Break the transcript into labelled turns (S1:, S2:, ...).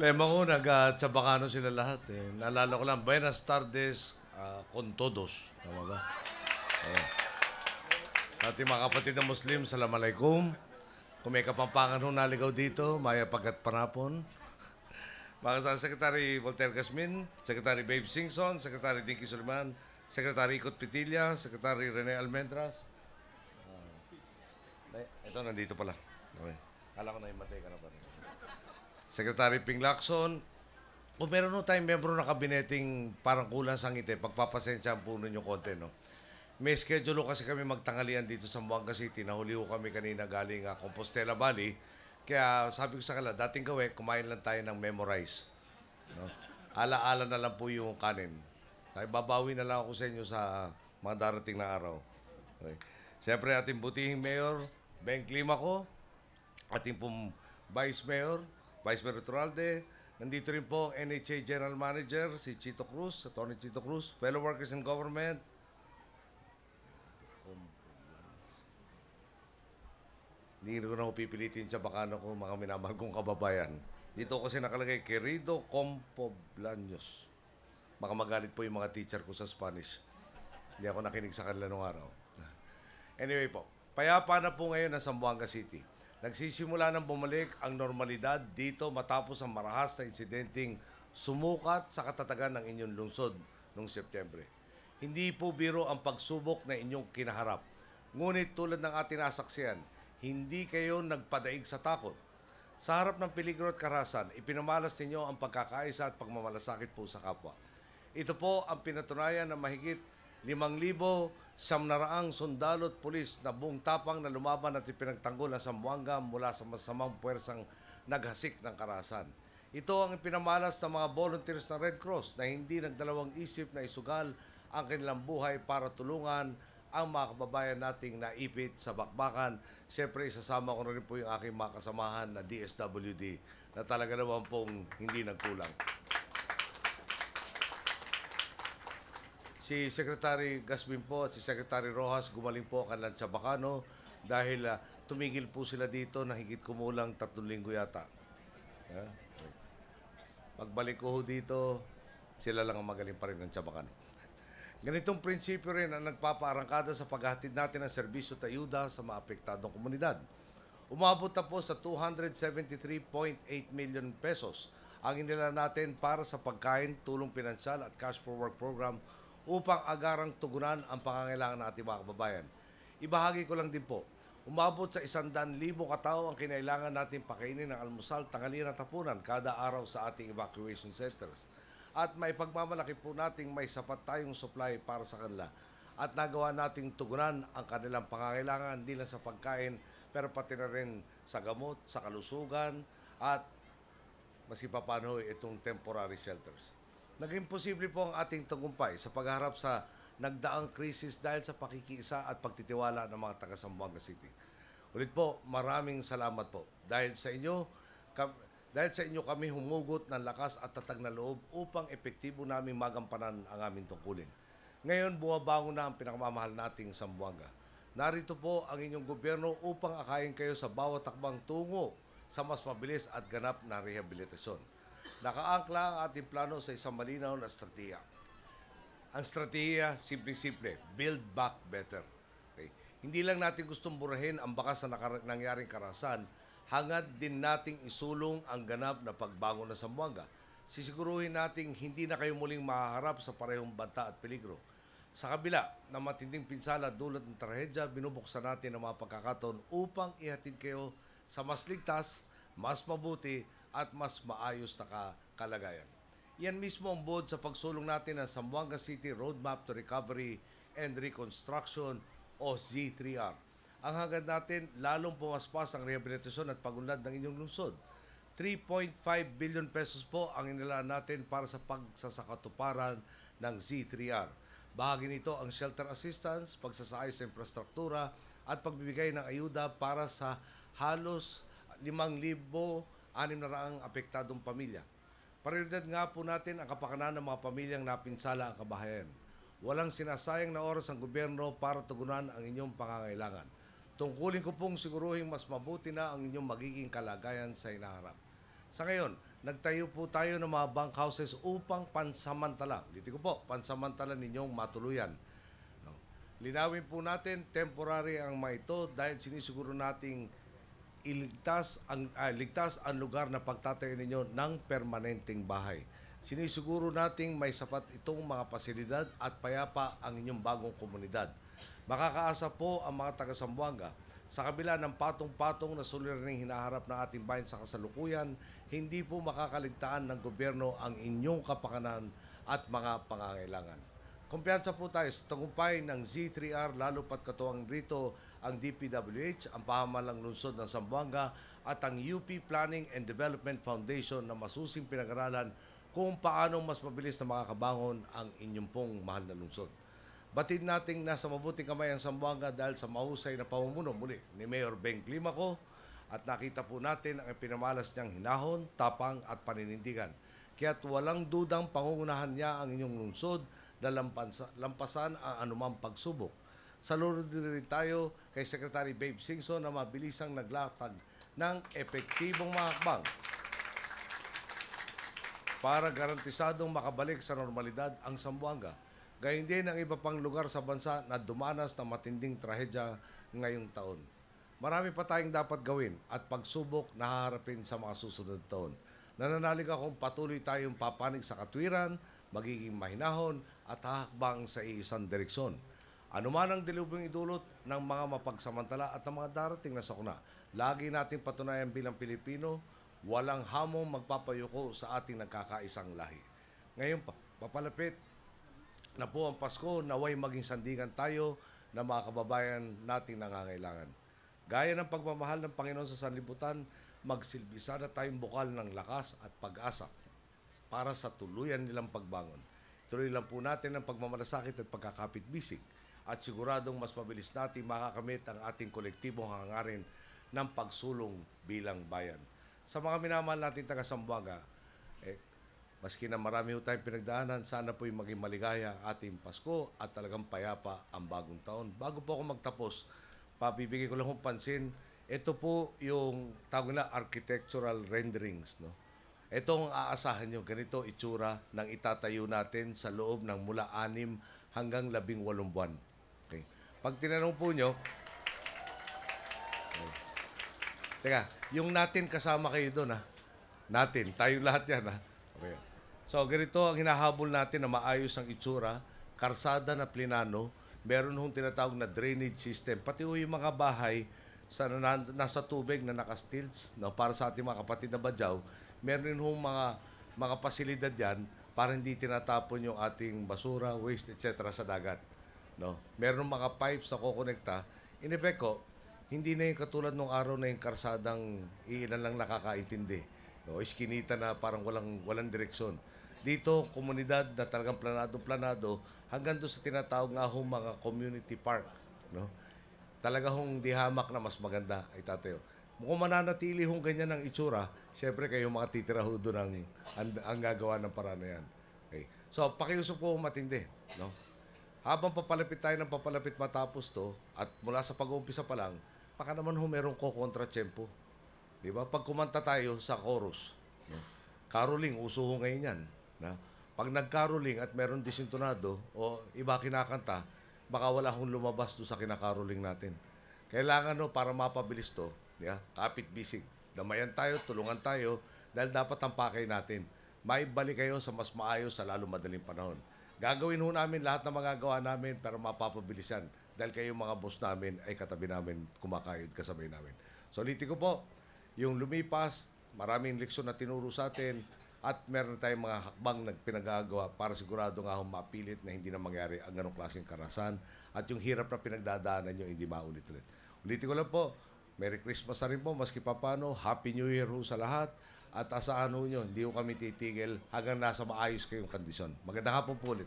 S1: Lema ko, nag-Chabacano sila lahat eh. Naalala ko lang, Buenas tardes con todos. Tama ba? Ayan. Ating mga kapatid na Muslim, Assalamualaikum. Kung may kapampangan ho naligaw dito, maya pagkat panapon. Mga kasama Secretary Voltaire Gasmin, Secretary Babe Singson, Secretary Dinky Suliman, Secretary Ikot Pitilla, Secretary Rene Almendras. Ito, nandito pala. Okay. Kala ko na imatay ka na pa rin. Secretary Ping Lacson. Kung meron no tayong membro na kabineting parang kulang sa ngiti, pagpapasensyahan po ninyo konti, no? May schedule kasi kami magtanghalian dito sa Buanga City. Nahuli ko kami kanina galing Compostela Valley. Kaya sabi ko sa kanila, dating gawin, kumain lang tayo ng memorize. No? Ala-ala na lang po yung kanin. Sabi, babawi na lang ako sa inyo sa mga darating na araw. Okay. Siyempre, ating butihing Mayor, Ben Climaco, ating pong Vice Mayor Turalde, nandito rin po ang NHA General Manager, si Chito Cruz, Attorney Chito Cruz, fellow workers in government, hindi ko na pipilitin sa bakano ko, mga minamahal kong kababayan. Dito kasi nakalagay, Querido Compoblanos. Baka magalit po yung mga teacher ko sa Spanish. Hindi ako nakinig sa kanila nung araw. Anyway po, payapa na po ngayon ang Zamboanga City. Nagsisimula ng bumalik ang normalidad dito matapos ang marahas na insidenteng sumukat sa katatagan ng inyong lungsod noong Setyembre. Hindi po biro ang pagsubok na inyong kinaharap. Ngunit tulad ng ating nasaksiyan, hindi kayo nagpadaig sa takot. Sa harap ng peligro at karahasan, ipinamalas ninyo ang pagkakaisa at pagmamalasakit po sa kapwa. Ito po ang pinatunayan ng mahigit 5,700 sundalo at pulis na buong tapang na lumaban at ipinagtanggol ang Zamboanga mula sa masamang puwersang naghasik ng karahasan. Ito ang ipinamalas ng mga volunteers ng Red Cross na hindi nagdalawang isip na isugal ang kanilang buhay para tulungan ang mga kababayan nating naipit sa bakbakan. Siyempre, isasama ko na rin po yung aking mga kasamahan na DSWD na talaga naman pong hindi nagkulang. Si Secretary Gasmin po at si Secretary Rojas gumaling po kanilang Chabacano dahil tumigil po sila dito na higit kumulang 3 linggo yata. Pagbalik ko dito, sila lang ang magaling pa rin ng Chabacano. Ganitong prinsipyo rin ang nagpapaarangkada sa paghahatid natin ng serbisyo at ayuda sa mga apektadong komunidad. Umabot na po sa 273.8 million pesos ang inila natin para sa pagkain, tulong pinansyal at cash for work program upang agarang tugunan ang pangangailangan ng ating mga kababayan. Ibahagi ko lang din po, umabot sa 100,000 katao ang kinailangan natin pakainin ng almusal, tanghalian at hapunan kada araw sa ating evacuation centers. At may pagmamalaki po nating may sapat tayong supply para sa kanila. At nagawa nating tugunan ang kanilang pangangailangan hindi lang sa pagkain, pero pati na rin sa gamot, sa kalusugan, at maski pa paano itong temporary shelters. Naging posible po ang ating tagumpay sa pagharap sa nagdaang krisis dahil sa pakikiisa at pagtitiwala ng mga taga Zamboanga City. Ulit po, maraming salamat po. Dahil sa inyo kami humugot ng lakas at tatag na loob upang epektibo naming magampanan ang aming tungkulin. Ngayon, bumabangon na ang pinakamamahal nating Zamboanga. Narito po ang inyong gobyerno upang akayin kayo sa bawat takbang tungo sa mas mabilis at ganap na rehabilitasyon. Nakaangkla ang ating plano sa isang malinaw na estratehiya. Ang estratehiya, simple-simple, build back better. Okay? Hindi lang natin gustong burahin ang bakas na nangyaring karahasan, hangad din nating isulong ang ganap na pagbangon ng Zamboanga. Sisiguruhin nating hindi na kayo muling mahaharap sa parehong banta at peligro. Sa kabila ng matinding pinsala dulot ng trahedya, binubuksan natin ang mga pagkakataon upang ihatid kayo sa mas ligtas, mas mabuti at mas maayos na kalagayan. Yan mismo ang buod sa pagsulong natin ng Zamboanga City Roadmap to Recovery and Reconstruction o Z3R. Ang hangad natin, lalong pumaspas ang rehabilitasyon at pagunlad ng inyong lungsod. 3.5 billion pesos po ang inilaan natin para sa pagsasakatuparan ng Z3R. Bahagi nito ang shelter assistance, pagsasayos sa infrastruktura at pagbibigay ng ayuda para sa halos 5,600 apektadong pamilya. Prioridad nga po natin ang kapakanan ng mga pamilyang napinsala ang kabahayan. Walang sinasayang na oras ang gobyerno para tugunan ang inyong pangangailangan. Tungkulin ko pong siguruhin mas mabuti na ang inyong magiging kalagayan sa hinaharap. Sa ngayon, nagtayo po tayo ng mga bunkhouses upang pansamantala, dito ko po, pansamantala ninyong matuluyan. No? Linawin po natin, temporary ang mga ito dahil sinisiguro nating ligtas ang lugar na pagtatayo ninyo ng permanenteng bahay. Sinisiguro nating may sapat itong mga pasilidad at payapa ang inyong bagong komunidad. Makakaasa po ang mga taga-Zamboanga sa kabila ng patong-patong na suliraning hinaharap ng ating bayan sa kasalukuyan, hindi po makakaligtaan ng gobyerno ang inyong kapakanan at mga pangangailangan. Kumpiyansa po tayo sa tagumpay ng Z3R, lalo pat katuwang rito ang DPWH, ang pahamalang lungsod ng Zamboanga at ang UP Planning and Development Foundation na masusing pinag-aralan kung paano mas mabilis na makakabangon ang inyong pong mahal na lungsod. Batid nating nasa mabuting kamay ang Zamboanga dahil sa mahusay na pamumuno muli ni Mayor Beng Climaco at nakita po natin ang pinamalas niyang hinahon, tapang at paninindigan. Kaya't walang dudang pangungunahan niya ang inyong lungsod na lampasan ang anumang pagsubok. Salunod din rin tayo kay Secretary Babe Singson na mabilisang naglatag ng epektibong mga hakbang para garantisadong makabalik sa normalidad ang Zamboanga. Gayun din ang iba pang lugar sa bansa na dumanas ng matinding trahedya ngayong taon. Marami pa tayong dapat gawin at pagsubok na haharapin sa mga susunod taon. Nananalig akong patuloy tayong papanig sa katwiran, magiging mahinahon at hahakbang sa iisang direksyon. Anuman ang dilubing idulot ng mga mapagsamantala at ng mga darating na sakuna, lagi nating patunayan bilang Pilipino, walang hamong magpapayuko sa ating nagkakaisang lahi. Ngayon papalapit na po ang Pasko, naway maging sandigan tayo na mga kababayan nating nangangailangan. Gaya ng pagmamahal ng Panginoon sa sanlibutan, magsilbi sana tayong bukal ng lakas at pag-asa para sa tuluyan nilang pagbangon. Tuloy lang po natin ang pagmamalasakit at pagkakapit-bisig at siguradong mas mabilis natin makakamit ang ating kolektibong hangarin ng pagsulong bilang bayan. Sa mga minamahal natin taga-Zamboanga, maski na marami tayong pinagdaanan, sana po'y maging maligaya ating Pasko at talagang payapa ang bagong taon. Bago po ako magtapos, pabibigay ko lang kong pansin, ito po yung tawag na architectural renderings. No? Ito ang aasahan nyo, ganito itsura ng itatayo natin sa loob ng mula 6 hanggang 18 buwan. Okay. Pag tinanong po nyo, teka, yung natin kasama kayo doon ha. Natin, tayong lahat yan ha. Okay. So, ganito ang hinahabol natin na maayos ang itsura, karsada na plinano, meron hong tinatawag na drainage system, pati yung mga bahay sa nasa tubig na naka-stilts, no, para sa ating mga kapatid na Badyaw, meron hong mga pasilidad yan para hindi tinatapon yung ating basura, waste, etc. sa dagat. No? Meron mga pipes na kukonekta. In effect ko, hindi na yung katulad nung araw na yung karsadang iilan lang nakakaintindi. No? Iskinita na parang walang direksyon. Dito, komunidad na talagang planado hanggang doon sa tinatawag nga hong mga community park. No? Talaga hong dihamak na mas maganda ay tatayo. Kung mananatili hong ganyan ang itsura, siyempre kayo mga titira ho doon ang gagawa ng paraan na yan. Okay. So, pakiusap po matindi. No? Habang papalapit tayo ng papalapit matapos to, at mula sa pag-uumpisa pa lang, baka naman ho merong kokontratsempo. Di ba? Pag kumanta tayo sa chorus, no? Caroling, uso ho ngayon yan. No? Pag nag-caroling at meron disintonado o iba kinakanta, baka wala hong lumabas doon sa kinakaroling natin. Kailangan no, para mapabilis to, yeah, kapit-bisig. Damayan tayo, tulungan tayo, dahil dapat ang pakay natin. Maibalik kayo sa mas maayos sa lalo madaling panahon. Gagawin ho namin lahat na magagawa namin pero mapapabilisan. Dahil kayo mga boss namin ay katabi namin, kumakayod kasabay namin. So ulitin ko po, yung lumipas, maraming leksyon na tinuro sa atin, at meron tayong mga hakbang na pinagagawa para sigurado nga mapilit na hindi na mangyari ang ganong klaseng karasan at yung hirap na pinagdadaanan nyo hindi maulit-ulit. Ulitin ko lang po, Merry Christmas na rin po, maski pa paano, Happy New Year ho sa lahat, at asahan ho nyo, hindi ho kami titigil hanggang nasa maayos kayong kondisyon. Magandang hapon po ulit.